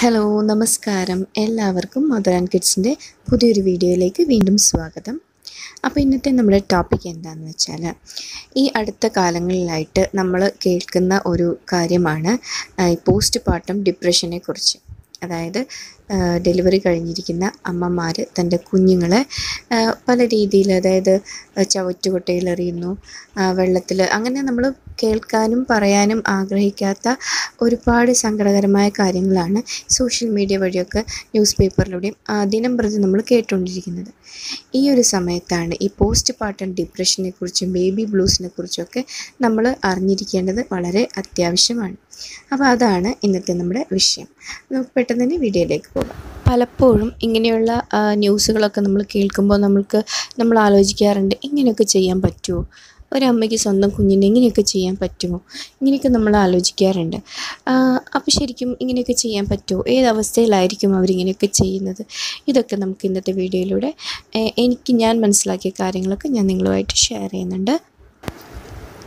Hello നമസ്കാരം എല്ലാവർക്കും mother and കിഡ്സിൻ്റെ പുതിയൊരു വീഡിയോയിലേക്ക് വീണ്ടും സ്വാഗതം. അപ്പോൾ ഇന്നത്തെ നമ്മുടെ ടോപ്പിക് എന്താണെന്ന് വെച്ചാൽ ഈ അടുത്ത കാലങ്ങളിലായിട്ട് നമ്മൾ കേൾക്കുന്ന ഒരു കാര്യമാണ് പോസ്റ്റ് പാർട്ടം ഡിപ്രഷനെ കുറിച്ച്. അതായത് ഡെലിവറി കഴിഞ്ഞിരിക്കുന്ന അമ്മമാർ തൻ്റെ കുഞ്ഞുങ്ങളെ പല രീതിയിൽ, അതായത് ചവറ്റുകൊട്ടയിലെറിയുന്നു, വെള്ളത്തിൽ, അങ്ങനെ നമ്മൾ കേൾക്കാനും പറയാനും ആഗ്രഹിക്കാത്ത ഒരുപാട് സങ്കടകരമായ കാര്യങ്ങളാണ് സോഷ്യൽ മീഡിയ വഴിയൊക്കെ ന്യൂസ് പേപ്പറിലൂടെയും ദിനം പ്രതി നമ്മൾ കേട്ടുകൊണ്ടിരിക്കുന്നത്. ഈ ഒരു സമയത്താണ് ഈ പോസ്റ്റ് പാർട്ടം ഡിപ്രഷനെ കുറിച്ചും ബേബി ബ്ലൂസിനെ കുറിച്ചൊക്കെ നമ്മൾ അറിഞ്ഞിരിക്കേണ്ടത് വളരെ അത്യാവശ്യമാണ്. അപ്പോൾ അതാണ് ഇന്നത്തെ നമ്മുടെ വിഷയം. നമുക്ക് പെട്ടെന്ന് തന്നെ വീഡിയോയിലേക്ക് പോകാം. പലപ്പോഴും ഇങ്ങനെയുള്ള ന്യൂസുകളൊക്കെ നമ്മൾ കേൾക്കുമ്പോൾ നമ്മൾ ആലോചിക്കാറുണ്ട്, ഇങ്ങനെയൊക്കെ ചെയ്യാൻ പറ്റുമോ, ഒരമ്മയ്ക്ക് സ്വന്തം കുഞ്ഞിനെ ഇങ്ങനെയൊക്കെ ചെയ്യാൻ പറ്റുമോ, ഇങ്ങനെയൊക്കെ നമ്മൾ ആലോചിക്കാറുണ്ട്. അപ്പോൾ ശരിക്കും ഇങ്ങനെയൊക്കെ ചെയ്യാൻ പറ്റുമോ, ഏതവസ്ഥയിലായിരിക്കും അവരിങ്ങനെയൊക്കെ ചെയ്യുന്നത്? ഇതൊക്കെ നമുക്ക് ഇന്നത്തെ വീഡിയോയിലൂടെ ഞാൻ മനസ്സിലാക്കിയ കാര്യങ്ങളൊക്കെ ഞാൻ നിങ്ങളുമായിട്ട് ഷെയർ ചെയ്യുന്നുണ്ട്.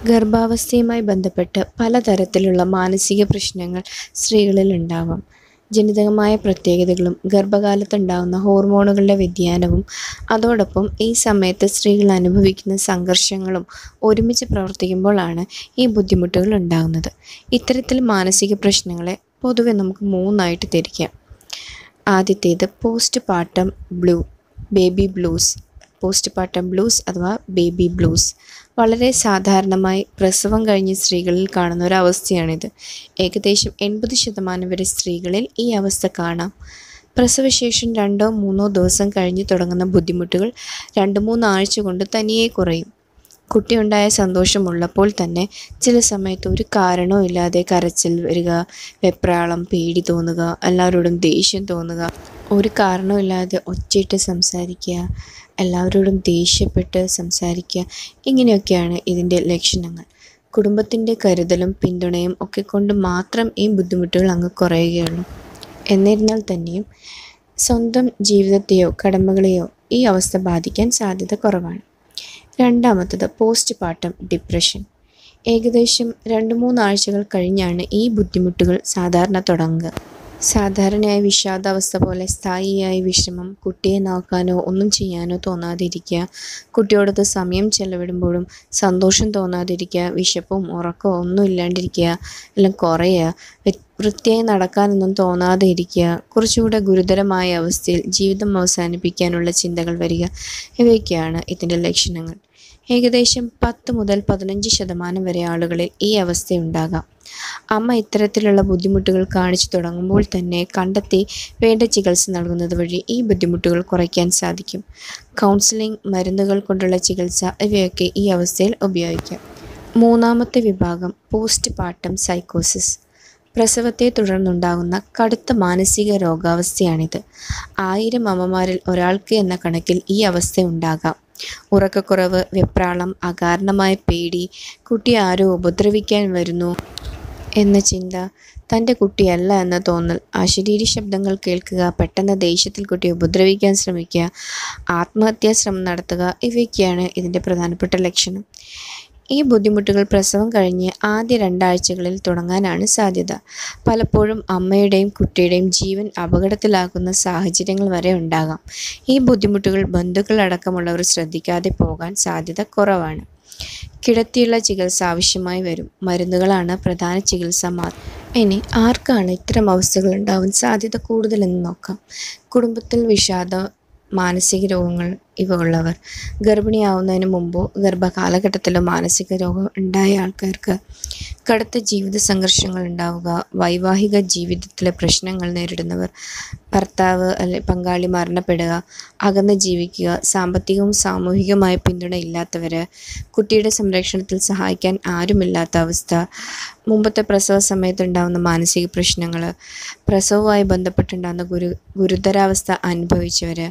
ഗർഭാവസ്ഥയുമായി ബന്ധപ്പെട്ട് പലതരത്തിലുള്ള മാനസിക പ്രശ്നങ്ങൾ സ്ത്രീകളിൽ ഉണ്ടാവാം. ജനിതകമായ പ്രത്യേകതകളും ഗർഭകാലത്തുണ്ടാകുന്ന ഹോർമോണുകളുടെ വ്യതിയാനവും അതോടൊപ്പം ഈ സമയത്ത് സ്ത്രീകൾ അനുഭവിക്കുന്ന സംഘർഷങ്ങളും ഒരുമിച്ച് പ്രവർത്തിക്കുമ്പോഴാണ് ഈ ബുദ്ധിമുട്ടുകൾ ഉണ്ടാകുന്നത്. ഇത്തരത്തിൽ മാനസിക പ്രശ്നങ്ങളെ പൊതുവെ നമുക്ക് മൂന്നായിട്ട് തിരിക്കാം. ആദ്യത്തേത് post partum baby blues. Post partum blues അഥവാ ബേബി ബ്ലൂസ് വളരെ സാധാരണമായി പ്രസവം കഴിഞ്ഞ സ്ത്രീകളിൽ കാണുന്ന ഒരവസ്ഥയാണിത്. ഏകദേശം 80% വരെ സ്ത്രീകളിൽ ഈ അവസ്ഥ കാണാം. പ്രസവശേഷം 2-3 ദിവസം കഴിഞ്ഞ് തുടങ്ങുന്ന ബുദ്ധിമുട്ടുകൾ 2-3 ആഴ്ച കൊണ്ട് തനിയെ കുറയും. കുട്ടിയുണ്ടായ സന്തോഷമുള്ളപ്പോൾ തന്നെ ചില സമയത്ത് ഒരു കാരണവും ഇല്ലാതെ കരച്ചിൽ വരിക, വെപ്രാളം, പേടി തോന്നുക, എല്ലാവരോടും ദേഷ്യം തോന്നുക, ഒരു കാരണവുമില്ലാതെ ഒച്ചയിട്ട് സംസാരിക്കുക, എല്ലാവരോടും ദേഷ്യപ്പെട്ട് സംസാരിക്കുക, ഇങ്ങനെയൊക്കെയാണ് ഇതിൻ്റെ ലക്ഷണങ്ങൾ. കുടുംബത്തിൻ്റെ കരുതലും പിന്തുണയും ഒക്കെ കൊണ്ട് മാത്രം ഈ ബുദ്ധിമുട്ടുകൾ അങ്ങ് കുറയുകയുള്ളൂ. എന്നിരുന്നാൽ തന്നെയും സ്വന്തം ജീവിതത്തെയോ കടമകളെയോ ഈ അവസ്ഥ ബാധിക്കാൻ സാധ്യത കുറവാണ്. രണ്ടാമത്തത് പോസ്റ്റ് പാർട്ടം ഡിപ്രഷൻ. ഏകദേശം 2-3 ആഴ്ചകൾ കഴിഞ്ഞാണ് ഈ ബുദ്ധിമുട്ടുകൾ സാധാരണ തുടങ്ങുക. സാധാരണയായി വിഷാദാവസ്ഥ പോലെ സ്ഥായിയായ വിഷമം, കുട്ടിയെ നോക്കാനോ ഒന്നും ചെയ്യാനോ തോന്നാതിരിക്കുക, കുട്ടിയോടൊത്ത് സമയം ചെലവിടുമ്പോഴും സന്തോഷം തോന്നാതിരിക്കുക, വിശപ്പും ഉറക്കവും ഒന്നും ഇല്ലാണ്ടിരിക്കുക, എല്ലാം കുറയുക, വൃത്തിയായി നടക്കാനൊന്നും തോന്നാതെ ഇരിക്കുക, കുറച്ചുകൂടെ ഗുരുതരമായ അവസ്ഥയിൽ ജീവിതം അവസാനിപ്പിക്കാനുള്ള ചിന്തകൾ വരിക, ഇവയൊക്കെയാണ് ഇതിൻ്റെ ലക്ഷണങ്ങൾ. ഏകദേശം 10-15% വരെ ആളുകളിൽ ഈ അവസ്ഥയുണ്ടാകാം. അമ്മ ഇത്തരത്തിലുള്ള ബുദ്ധിമുട്ടുകൾ കാണിച്ചു തുടങ്ങുമ്പോൾ തന്നെ കണ്ടെത്തി വേണ്ട ചികിത്സ നൽകുന്നത് വഴി ഈ ബുദ്ധിമുട്ടുകൾ കുറയ്ക്കാൻ സാധിക്കും. കൗൺസിലിംഗ്, മരുന്നുകൾ കൊണ്ടുള്ള ചികിത്സ ഇവയൊക്കെ ഈ അവസ്ഥയിൽ ഉപയോഗിക്കാം. മൂന്നാമത്തെ വിഭാഗം പോസ്റ്റ് പാർട്ടം സൈക്കോസിസ്. പ്രസവത്തെ തുടർന്നുണ്ടാകുന്ന കടുത്ത മാനസിക രോഗാവസ്ഥയാണിത്. 1000 അമ്മമാരിൽ ഒരാൾക്ക് എന്ന കണക്കിൽ ഈ അവസ്ഥ ഉണ്ടാകാം. ഉറക്കക്കുറവ്, വെപ്രാളം, അകാരണമായ പേടി, കുട്ടിയെ ആരോ ഉപദ്രവിക്കാൻ വരുന്നു എന്ന ചിന്ത, തൻ്റെ കുട്ടിയല്ല എന്ന തോന്നൽ, അശരീരി ശബ്ദങ്ങൾ കേൾക്കുക, പെട്ടെന്ന് ദേഷ്യത്തിൽ കുട്ടിയെ ഉപദ്രവിക്കാൻ ശ്രമിക്കുക, ആത്മഹത്യാശ്രമം നടത്തുക, ഇവയൊക്കെയാണ് ഇതിൻ്റെ പ്രധാനപ്പെട്ട ലക്ഷണം. ഈ ബുദ്ധിമുട്ടുകൾ പ്രസവം കഴിഞ്ഞ് ആദ്യ 2 ആഴ്ചകളിൽ തുടങ്ങാനാണ് സാധ്യത. പലപ്പോഴും അമ്മയുടെയും കുട്ടിയുടെയും ജീവൻ അപകടത്തിലാക്കുന്ന സാഹചര്യങ്ങൾ വരെ ഉണ്ടാകാം. ഈ ബുദ്ധിമുട്ടുകൾ ബന്ധുക്കളടക്കമുള്ളവർ ശ്രദ്ധിക്കാതെ പോകാൻ സാധ്യത കുറവാണ്. കിടത്തിയുള്ള ചികിത്സ ആവശ്യമായി വരും. മരുന്നുകളാണ് പ്രധാന ചികിത്സാ മാർഗം. ഇനി ആർക്കാണ് ഇത്തരം അവസ്ഥകൾ ഉണ്ടാവാൻ സാധ്യത കൂടുതലെന്ന് നോക്കാം. കുടുംബത്തിൽ വിഷാദം, മാനസിക രോഗങ്ങൾ ഇവ ഉള്ളവർ, ഗർഭിണിയാവുന്നതിന് മുമ്പോ ഗർഭകാലഘട്ടത്തിലോ മാനസിക രോഗം ഉണ്ടായ ആൾക്കാർക്ക്, കടുത്ത ജീവിത സംഘർഷങ്ങൾ ഉണ്ടാവുക, വൈവാഹിക ജീവിതത്തിലെ പ്രശ്നങ്ങൾ നേരിടുന്നവർ, ഭർത്താവ് പങ്കാളി മരണപ്പെടുക, അകന്ന് ജീവിക്കുക, സാമ്പത്തികവും സാമൂഹികവുമായ പിന്തുണ ഇല്ലാത്തവർ, കുട്ടിയുടെ സംരക്ഷണത്തിൽ സഹായിക്കാൻ ആരുമില്ലാത്ത അവസ്ഥ, മുമ്പത്തെ പ്രസവ സമയത്തുണ്ടാകുന്ന മാനസിക പ്രശ്നങ്ങൾ, പ്രസവവുമായി ബന്ധപ്പെട്ടുണ്ടാകുന്ന ഗുരുതരാവസ്ഥ അനുഭവിച്ചവർ,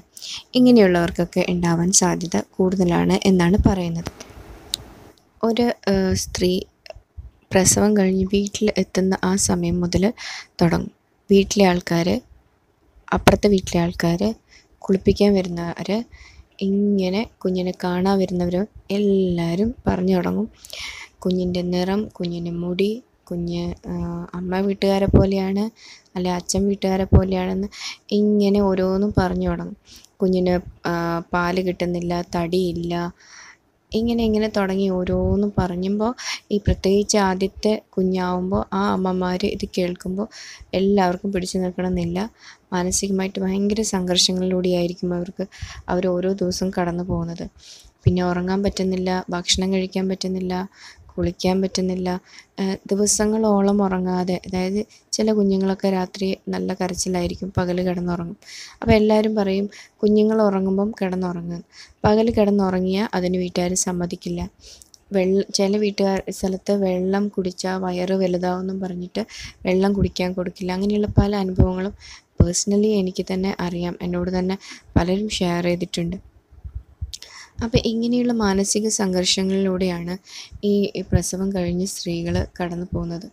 ഇങ്ങനെയുള്ളവർക്കൊക്കെ ഉണ്ടാവാൻ സാധ്യത കൂടുതലാണ് എന്നാണ് പറയുന്നത്. ഒരു സ്ത്രീ പ്രസവം കഴിഞ്ഞ് വീട്ടിൽ എത്തുന്ന ആ സമയം മുതൽ തുടങ്ങും. അപ്പുറത്തെ വീട്ടിലെ ആൾക്കാർ, കുളിപ്പിക്കാൻ വരുന്നവർ, ഇങ്ങനെ കുഞ്ഞിനെ കാണാൻ വരുന്നവർ എല്ലാവരും പറഞ്ഞു തുടങ്ങും. കുഞ്ഞിൻ്റെ നിറം, കുഞ്ഞിൻ്റെ മുടി, കുഞ്ഞ് അമ്മ വീട്ടുകാരെ പോലെയാണ്, അല്ലെ അച്ഛൻ വീട്ടുകാരെ പോലെയാണെന്ന് ഇങ്ങനെ ഓരോന്നും പറഞ്ഞു തുടങ്ങും. കുഞ്ഞിന് പാല് കിട്ടുന്നില്ല, തടിയില്ല, ഇങ്ങനെ തുടങ്ങി ഓരോന്നും പറയുമ്പോൾ ഈ പ്രത്യേകിച്ച് ആദ്യത്തെ കുഞ്ഞാവുമ്പോൾ ആ അമ്മമാർ ഇത് കേൾക്കുമ്പോൾ എല്ലാവർക്കും പിടിച്ചു നിൽക്കണമെന്നില്ല. മാനസികമായിട്ട് ഭയങ്കര സംഘർഷങ്ങളിലൂടെയായിരിക്കും അവർ ഓരോ ദിവസവും കടന്നു പോകുന്നത്. പിന്നെ ഉറങ്ങാൻ പറ്റുന്നില്ല, ഭക്ഷണം കഴിക്കാൻ പറ്റുന്നില്ല, കുളിക്കാൻ പറ്റുന്നില്ല, ദിവസങ്ങളോളം ഉറങ്ങാതെ. അതായത് ചില കുഞ്ഞുങ്ങളൊക്കെ രാത്രി നല്ല കരച്ചിലായിരിക്കും, പകൽ കിടന്നുറങ്ങും. അപ്പോൾ എല്ലാവരും പറയും കുഞ്ഞുങ്ങൾ ഉറങ്ങുമ്പം കിടന്നുറങ്ങും. പകൽ കിടന്നുറങ്ങിയാൽ അതിന് വീട്ടുകാർ സമ്മതിക്കില്ല. ചില സ്ഥലത്ത് വെള്ളം കുടിച്ചാൽ വയറ് വലുതാവെന്നും പറഞ്ഞിട്ട് വെള്ളം കുടിക്കാൻ കൊടുക്കില്ല. അങ്ങനെയുള്ള പല അനുഭവങ്ങളും പേഴ്സണലി എനിക്ക് തന്നെ അറിയാം, എന്നോട് തന്നെ പലരും ഷെയർ ചെയ്തിട്ടുണ്ട്. അപ്പോൾ ഇങ്ങനെയുള്ള മാനസിക സംഘർഷങ്ങളിലൂടെയാണ് ഈ പ്രസവം കഴിഞ്ഞ് സ്ത്രീകൾ കടന്നു പോകുന്നത്.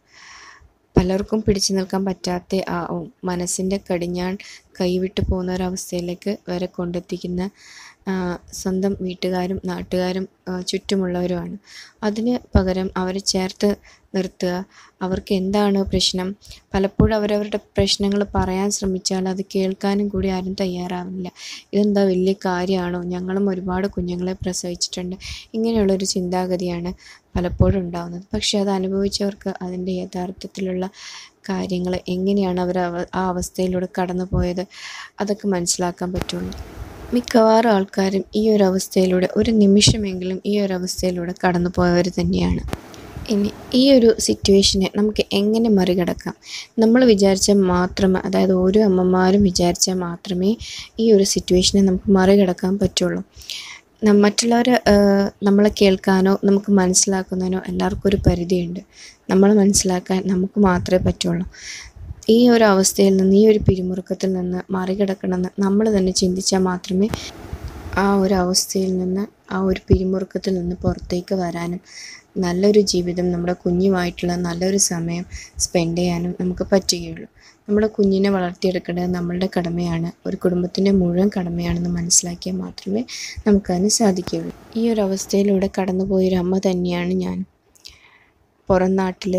പലർക്കും പിടിച്ചു നിൽക്കാൻ പറ്റാത്ത മനസ്സിൻ്റെ കടിഞ്ഞാൺ കൈവിട്ടു പോകുന്ന ഒരവസ്ഥയിലേക്ക് വരെ കൊണ്ടെത്തിക്കുന്ന സ്വന്തം വീട്ടുകാരും നാട്ടുകാരും ചുറ്റുമുള്ളവരുമാണ്. അതിന് പകരം അവരെ ചേർത്ത് നിർത്തുക. അവർക്ക് എന്താണ് പ്രശ്നം, പലപ്പോഴും അവരവരുടെ പ്രശ്നങ്ങൾ പറയാൻ ശ്രമിച്ചാൽ അത് കേൾക്കാനും കൂടി ആരും തയ്യാറാവില്ല. ഇതെന്താ വലിയ കാര്യമാണോ, ഞങ്ങളും ഒരുപാട് കുഞ്ഞുങ്ങളെ പ്രസവിച്ചിട്ടുണ്ട്, ഇങ്ങനെയുള്ളൊരു ചിന്താഗതിയാണ് പലപ്പോഴും ഉണ്ടാകുന്നത്. പക്ഷെ അത് അനുഭവിച്ചവർക്ക് അതിൻ്റെ യഥാർത്ഥത്തിലുള്ള കാര്യങ്ങൾ, എങ്ങനെയാണ് അവർ ആ അവസ്ഥയിലൂടെ കടന്നു പോയത്, അതൊക്കെ മനസ്സിലാക്കാൻ പറ്റുള്ളൂ. മിക്കവാറും ആൾക്കാരും ഈ ഒരു അവസ്ഥയിലൂടെ ഒരു നിമിഷമെങ്കിലും ഈ ഒരു അവസ്ഥയിലൂടെ കടന്നു പോയവർ തന്നെയാണ്. ഇനി ഈ ഒരു സിറ്റുവേഷനെ നമുക്ക് എങ്ങനെ മറികടക്കാം? നമ്മൾ വിചാരിച്ചാൽ മാത്രമേ, അതായത് ഓരോ അമ്മമാരും വിചാരിച്ചാൽ മാത്രമേ ഈ ഒരു സിറ്റുവേഷനെ നമുക്ക് മറികടക്കാൻ പറ്റുള്ളൂ. മറ്റുള്ളവർ നമ്മളെ കേൾക്കാനോ നമുക്ക് മനസ്സിലാക്കുന്നതിനോ എല്ലാവർക്കും ഒരു പരിധിയുണ്ട്. നമ്മൾ മനസ്സിലാക്കാൻ നമുക്ക് മാത്രമേ പറ്റുള്ളൂ. ഈ ഒരു അവസ്ഥയിൽ നിന്ന്, ഈ ഒരു പിരിമുറുക്കത്തിൽ നിന്ന് മറികടക്കണമെന്ന് നമ്മൾ തന്നെ ചിന്തിച്ചാൽ മാത്രമേ ആ ഒരു അവസ്ഥയിൽ നിന്ന്, ആ ഒരു പിരിമുറുക്കത്തിൽ നിന്ന് പുറത്തേക്ക് വരാനും നല്ലൊരു ജീവിതം, നമ്മുടെ കുഞ്ഞുമായിട്ടുള്ള നല്ലൊരു സമയം സ്പെൻഡ് ചെയ്യാനും നമുക്ക് പറ്റുകയുള്ളൂ. നമ്മുടെ കുഞ്ഞിനെ വളർത്തിയെടുക്കേണ്ടത് നമ്മളുടെ കടമയാണ്, ഒരു കുടുംബത്തിൻ്റെ മുഴുവൻ കടമയാണെന്ന് മനസ്സിലാക്കിയാൽ മാത്രമേ നമുക്കതിന് സാധിക്കുകയുള്ളൂ. ഈ ഒരു അവസ്ഥയിലൂടെ കടന്നുപോയൊരു അമ്മ തന്നെയാണ് ഞാൻ. പുറം നാട്ടിൽ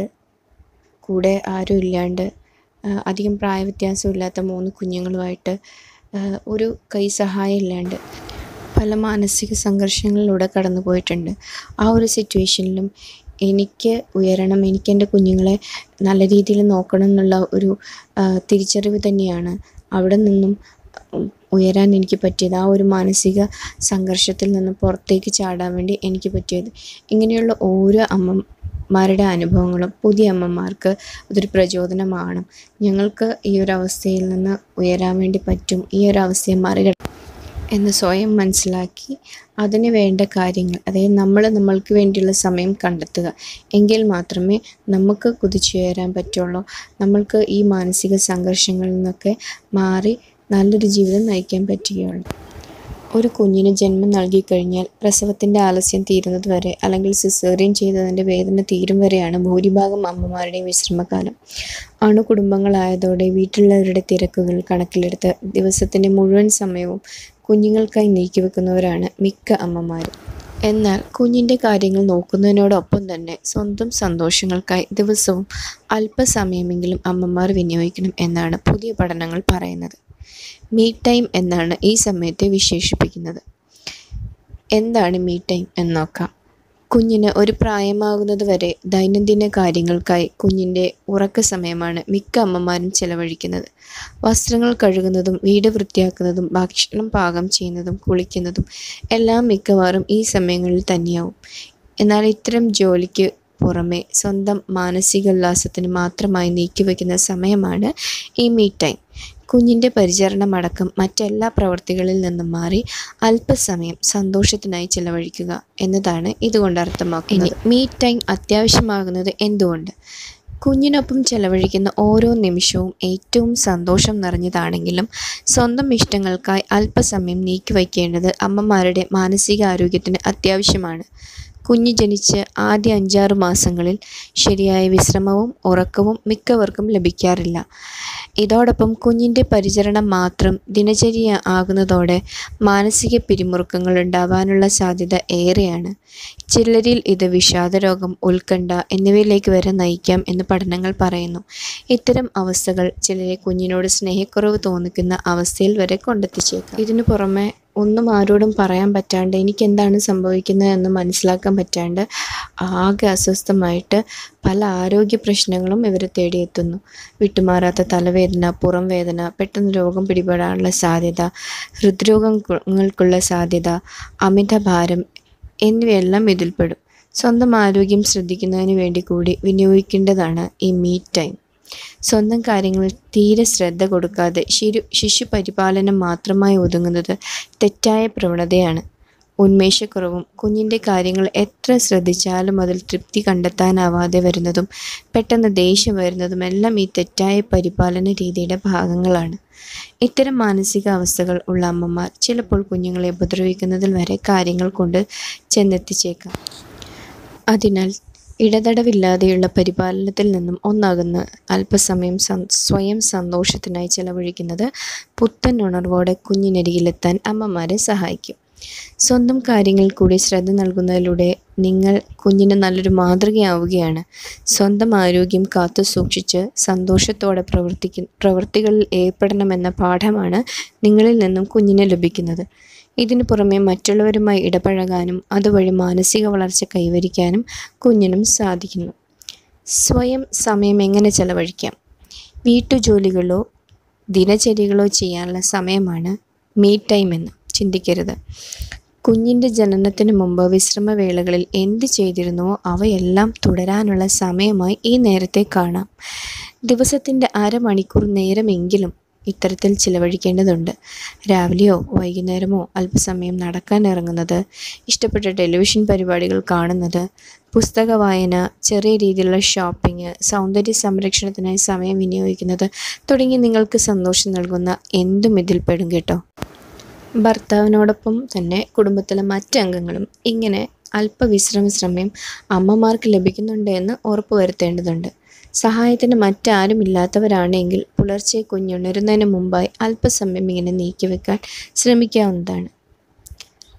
കൂടെ ആരും ഇല്ലാണ്ട് അധികം പ്രായവ്യത്യാസമില്ലാത്ത 3 കുഞ്ഞുങ്ങളുമായിട്ട് ഒരു കൈ സഹായം ഇല്ലാണ്ട് പല മാനസിക സംഘർഷങ്ങളിലൂടെ കടന്നു പോയിട്ടുണ്ട്. ആ ഒരു സിറ്റുവേഷനിലും എനിക്ക് ഉയരണം, എനിക്ക് എൻ്റെ കുഞ്ഞുങ്ങളെ നല്ല രീതിയിൽ നോക്കണം എന്നുള്ള ഒരു തിരിച്ചറിവ് തന്നെയാണ് അവിടെ നിന്നും ഉയരാൻ എനിക്ക് പറ്റിയത്. ആ ഒരു മാനസിക സംഘർഷത്തിൽ നിന്ന് പുറത്തേക്ക് ചാടാൻ വേണ്ടി എനിക്ക് പറ്റിയത്. ഇങ്ങനെയുള്ള ഓരോ അമ്മമാരുടെ അനുഭവങ്ങളും പുതിയ അമ്മമാർക്ക് അതൊരു പ്രചോദനമാണ്. ഞങ്ങൾക്ക് ഈ ഒരു അവസ്ഥയിൽ നിന്ന് ഉയരാൻ വേണ്ടി പറ്റും, ഈ ഒരു അവസ്ഥയെ മറികടക്കാം എന്ന് സ്വയം മനസ്സിലാക്കി അതിന് വേണ്ട കാര്യങ്ങൾ, അതായത് നമ്മൾക്ക് വേണ്ടിയുള്ള സമയം കണ്ടെത്തുക. എങ്കിൽ മാത്രമേ നമുക്ക് കുതിച്ചുയരാൻ പറ്റുള്ളൂ. നമ്മൾക്ക് ഈ മാനസിക സംഘർഷങ്ങളിൽ നിന്നൊക്കെ മാറി നല്ലൊരു ജീവിതം നയിക്കാൻ പറ്റുകയുള്ളൂ. ഒരു കുഞ്ഞിന് ജന്മം നൽകിക്കഴിഞ്ഞാൽ പ്രസവത്തിൻ്റെ ആലസ്യം തീരുന്നത് വരെ, അല്ലെങ്കിൽ സിസേറിയൻ ചെയ്തതിൻ്റെ വേദന തീരും വരെയാണ് ഭൂരിഭാഗം അമ്മമാരുടെയും വിശ്രമകാലം. അണുകുടുംബങ്ങളായതോടെ വീട്ടിലുള്ളവരുടെ തിരക്കുകൾ കണക്കിലെടുത്ത് ദിവസത്തിൻ്റെ മുഴുവൻ സമയവും കുഞ്ഞുങ്ങൾക്കായി നീക്കിവെക്കുന്നവരാണ് മിക്ക അമ്മമാരും. എന്നാൽ കുഞ്ഞിൻ്റെ കാര്യങ്ങൾ നോക്കുന്നതിനോടൊപ്പം തന്നെ സ്വന്തം സന്തോഷങ്ങൾക്കായി ദിവസവും അല്പസമയമെങ്കിലും അമ്മമാർ വിനിയോഗിക്കണം എന്നാണ് പുതിയ പഠനങ്ങൾ പറയുന്നത്. മീ ടൈം എന്നാണ് ഈ സമയത്തെ വിശേഷിപ്പിക്കുന്നത്. എന്താണ് മീ ടൈം എന്ന് നോക്കാം. കുഞ്ഞിന് ഒരു പ്രായമാകുന്നത് വരെ ദൈനംദിന കാര്യങ്ങൾക്കായി കുഞ്ഞിൻ്റെ ഉറക്ക സമയമാണ് മിക്ക അമ്മമാരും ചെലവഴിക്കുന്നത്. വസ്ത്രങ്ങൾ കഴുകുന്നതും വീട് വൃത്തിയാക്കുന്നതും ഭക്ഷണം പാകം ചെയ്യുന്നതും കുളിക്കുന്നതും എല്ലാം മിക്കവാറും ഈ സമയങ്ങളിൽ തന്നെയാവും. എന്നാൽ ഇത്തരം ജോലിക്ക് പുറമെ സ്വന്തം മാനസികോല്ലാസത്തിന് മാത്രമായി നീക്കിവെക്കുന്ന സമയമാണ് ഈ മീ ടൈം. കുഞ്ഞിൻ്റെ പരിചരണമടക്കം മറ്റെല്ലാ പ്രവൃത്തികളിൽ നിന്നും മാറി അല്പസമയം സന്തോഷത്തിനായി ചിലവഴിക്കുക എന്നതാണ് ഇതുകൊണ്ട് അർത്ഥമാക്കുന്നത്. മീ ടൈം അത്യാവശ്യമാകുന്നത് എന്തുകൊണ്ട്? കുഞ്ഞിനൊപ്പം ചെലവഴിക്കുന്ന ഓരോ നിമിഷവും ഏറ്റവും സന്തോഷം നിറഞ്ഞതാണെങ്കിലും സ്വന്തം ഇഷ്ടങ്ങൾക്കായി അല്പസമയം നീക്കിവയ്ക്കേണ്ടത് അമ്മമാരുടെ മാനസികാരോഗ്യത്തിന് അത്യാവശ്യമാണ്. കുഞ്ഞ് ജനിച്ച് ആദ്യ 5-6 മാസങ്ങളിൽ ശരിയായ വിശ്രമവും ഉറക്കവും മിക്കവർക്കും ലഭിക്കാറില്ല. ഇതോടൊപ്പം കുഞ്ഞിൻ്റെ പരിചരണം മാത്രം ദിനചര്യ ആകുന്നതോടെ മാനസിക പിരിമുറുക്കങ്ങൾ ഉണ്ടാവാനുള്ള സാധ്യത ഏറെയാണ്. ചിലരിൽ ഇത് വിഷാദരോഗം, ഉത്കണ്ഠ എന്നിവയിലേക്ക് വരെ നയിക്കാം എന്ന് പഠനങ്ങൾ പറയുന്നു. ഇത്തരം അവസ്ഥകൾ ചിലരെ കുഞ്ഞിനോട് സ്നേഹക്കുറവ് തോന്നിക്കുന്ന അവസ്ഥയിൽ വരെ കൊണ്ടെത്തിച്ചേക്കാം. ഇതിനു പുറമെ ഒന്നും ആരോടും പറയാൻ പറ്റാണ്ട് എനിക്കെന്താണ് സംഭവിക്കുന്നതെന്ന് മനസ്സിലാക്കാൻ പറ്റാണ്ട് ആകെ അസ്വസ്ഥമായിട്ട് പല ആരോഗ്യ പ്രശ്നങ്ങളും ഇവരെ തേടിയെത്തുന്നു. വിട്ടുമാറാത്ത തലവേദന, പുറം വേദന, പെട്ടെന്ന് രോഗം പിടിപെടാനുള്ള സാധ്യത, ഹൃദ്രോഗങ്ങൾക്കുള്ള സാധ്യത, അമിതഭാരം എന്നിവയെല്ലാം ഇതിൽപ്പെടും. സ്വന്തം ആരോഗ്യം ശ്രദ്ധിക്കുന്നതിന് വേണ്ടി കൂടി വിനിയോഗിക്കേണ്ടതാണ് ഈ മീ ടൈം. സ്വന്തം കാര്യങ്ങളിൽ തീരെ ശ്രദ്ധ കൊടുക്കാതെ ശിശു പരിപാലനം മാത്രമായി ഒതുങ്ങുന്നത് തെറ്റായ പ്രവണതയാണ്. ഉന്മേഷക്കുറവും കുഞ്ഞിൻ്റെ കാര്യങ്ങൾ എത്ര ശ്രദ്ധിച്ചാലും അതിൽ തൃപ്തി കണ്ടെത്താനാവാതെ വരുന്നതും പെട്ടെന്ന് ദേഷ്യം വരുന്നതുമെല്ലാം ഈ തെറ്റായ പരിപാലന രീതിയുടെ ഭാഗങ്ങളാണ്. ഇത്തരം മാനസികാവസ്ഥകൾ ഉള്ള അമ്മമാർ ചിലപ്പോൾ കുഞ്ഞുങ്ങളെ ഉപദ്രവിക്കുന്നതിൽ വരെ കാര്യങ്ങൾ കൊണ്ട് ചെന്നെത്തിച്ചേക്കാം. അതിനാൽ ഇടതടവില്ലാതെയുള്ള പരിപാലനത്തിൽ നിന്നും ഒന്നകന്ന് അല്പസമയം സ്വയം സന്തോഷത്തിനായി ചെലവഴിക്കുന്നത് പുത്തൻ ഉണർവോടെ കുഞ്ഞിനരികിലെത്താൻ അമ്മമാരെ സഹായിക്കും. സ്വന്തം കാര്യങ്ങളിൽ കൂടി ശ്രദ്ധ നൽകുന്നതിലൂടെ നിങ്ങൾ കുഞ്ഞിന് നല്ലൊരു മാതൃകയാവുകയാണ്. സ്വന്തം ആരോഗ്യം കാത്തു സൂക്ഷിച്ച് സന്തോഷത്തോടെ പ്രവൃത്തികളിൽ ഏർപ്പെടണമെന്ന പാഠമാണ് നിങ്ങളിൽ നിന്നും കുഞ്ഞിന് ലഭിക്കുന്നത്. ഇതിനു പുറമെ മറ്റുള്ളവരുമായി ഇടപഴകാനും അതുവഴി മാനസിക വളർച്ച കൈവരിക്കാനും കുഞ്ഞിനും സാധിക്കുന്നു. സ്വയം സമയം എങ്ങനെ ചെലവഴിക്കാം? വീട്ടുജോലികളോ ദിനചര്യകളോ ചെയ്യാനുള്ള സമയമാണ് മീ ടൈം എന്ന് ചിന്തിക്കരുത്. കുഞ്ഞിൻ്റെ ജനനത്തിന് മുമ്പ് വിശ്രമവേളകളിൽ എന്ത് ചെയ്തിരുന്നുവോ അവയെല്ലാം തുടരാനുള്ള സമയമായി ഈ നേരത്തെ കാണാം. ദിവസത്തിൻ്റെ അരമണിക്കൂർ നേരമെങ്കിലും ഇത്തരത്തിൽ ചിലവഴിക്കേണ്ടതുണ്ട്. രാവിലെയോ വൈകുന്നേരമോ അല്പസമയം നടക്കാൻ ഇറങ്ങുന്നത്, ഇഷ്ടപ്പെട്ട ടെലിവിഷൻ പരിപാടികൾ കാണുന്നത്, പുസ്തക വായന, ചെറിയ രീതിയിലുള്ള ഷോപ്പിംഗ്, സൗന്ദര്യ സംരക്ഷണത്തിനായി സമയം വിനിയോഗിക്കുന്നത് തുടങ്ങി നിങ്ങൾക്ക് സന്തോഷം നൽകുന്ന എന്തും ഇതിൽ പെടും കേട്ടോ. ഭർത്താവിനോടൊപ്പം തന്നെ കുടുംബത്തിലെ മറ്റംഗങ്ങളും ഇങ്ങനെ അല്പവിശ്രമ സമയം അമ്മമാർക്ക് ലഭിക്കുന്നുണ്ട് എന്ന് ഉറപ്പുവരുത്തേണ്ടതുണ്ട്. സഹായത്തിന് മറ്റാരും ഇല്ലാത്തവരാണെങ്കിൽ പുലർച്ചെ കുഞ്ഞുണരുന്നതിന് മുമ്പായി അല്പസമയം ഇങ്ങനെ നീക്കിവെക്കാൻ ശ്രമിക്കാവുന്നതാണ്.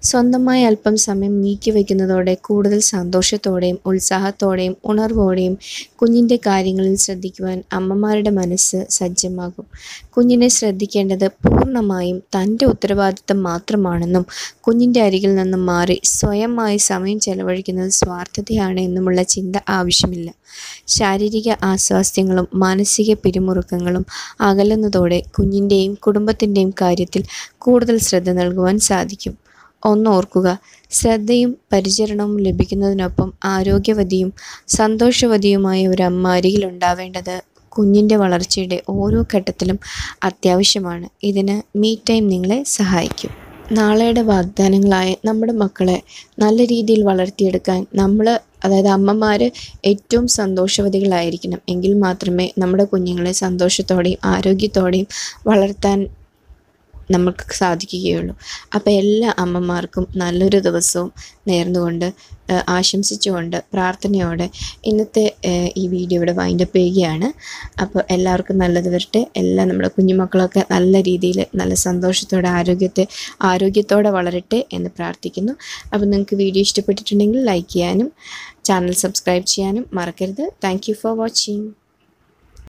സ്വന്തമായി അല്പം സമയം നീക്കിവെക്കുന്നതോടെ കൂടുതൽ സന്തോഷത്തോടെയും ഉത്സാഹത്തോടെയും ഉണർവോടെയും കുഞ്ഞിൻ്റെ കാര്യങ്ങളിൽ ശ്രദ്ധിക്കുവാൻ അമ്മമാരുടെ മനസ്സ് സജ്ജമാകും. കുഞ്ഞിനെ ശ്രദ്ധിക്കേണ്ടത് പൂർണ്ണമായും തൻ്റെ ഉത്തരവാദിത്തം മാത്രമാണെന്നും കുഞ്ഞിൻ്റെ അരികിൽ നിന്നും മാറി സ്വയമായി സമയം ചെലവഴിക്കുന്നത് സ്വാർത്ഥതയാണ് എന്നുമുള്ള ചിന്ത ആവശ്യമില്ല. ശാരീരിക അസ്വാസ്ഥ്യങ്ങളും മാനസിക പിരിമുറുക്കങ്ങളും അകലുന്നതോടെ കുഞ്ഞിൻ്റെയും കുടുംബത്തിൻ്റെയും കാര്യത്തിൽ കൂടുതൽ ശ്രദ്ധ നൽകുവാൻ സാധിക്കും. ഒന്നോർക്കുക, ശ്രദ്ധയും പരിചരണവും ലഭിക്കുന്നതിനൊപ്പം ആരോഗ്യവതിയും സന്തോഷവതിയുമായ ഒരു അമ്മ അരികിലുണ്ടാവേണ്ടത് കുഞ്ഞിൻ്റെ വളർച്ചയുടെ ഓരോ ഘട്ടത്തിലും അത്യാവശ്യമാണ്. ഇതിന് മീ ടൈം നിങ്ങളെ സഹായിക്കും. നാളെയുടെ വാഗ്ദാനങ്ങളായ നമ്മുടെ മക്കളെ നല്ല രീതിയിൽ വളർത്തിയെടുക്കാൻ അതായത് അമ്മമാർ ഏറ്റവും സന്തോഷവതികളായിരിക്കണം. എങ്കിൽ മാത്രമേ നമ്മുടെ കുഞ്ഞുങ്ങളെ സന്തോഷത്തോടെയും ആരോഗ്യത്തോടെയും വളർത്താൻ നമുക്ക് സാധിക്കുകയുള്ളൂ. അപ്പോൾ എല്ലാ അമ്മമാർക്കും നല്ലൊരു ദിവസവും നേർന്നുകൊണ്ട് ആശംസിച്ചുകൊണ്ട് പ്രാർത്ഥനയോടെ ഇന്നത്തെ ഈ വീഡിയോ ഇവിടെ വൈൻഡപ്പ് ചെയ്യുകയാണ്. അപ്പോൾ എല്ലാവർക്കും നല്ലത് വരട്ടെ. നമ്മുടെ കുഞ്ഞുമക്കളൊക്കെ നല്ല രീതിയിൽ നല്ല സന്തോഷത്തോടെ ആരോഗ്യത്തോടെ വളരട്ടെ എന്ന് പ്രാർത്ഥിക്കുന്നു. അപ്പോൾ നിങ്ങൾക്ക് വീഡിയോ ഇഷ്ടപ്പെട്ടിട്ടുണ്ടെങ്കിൽ ലൈക്ക് ചെയ്യാനും ചാനൽ സബ്സ്ക്രൈബ് ചെയ്യാനും മറക്കരുത്. Thank you for watching.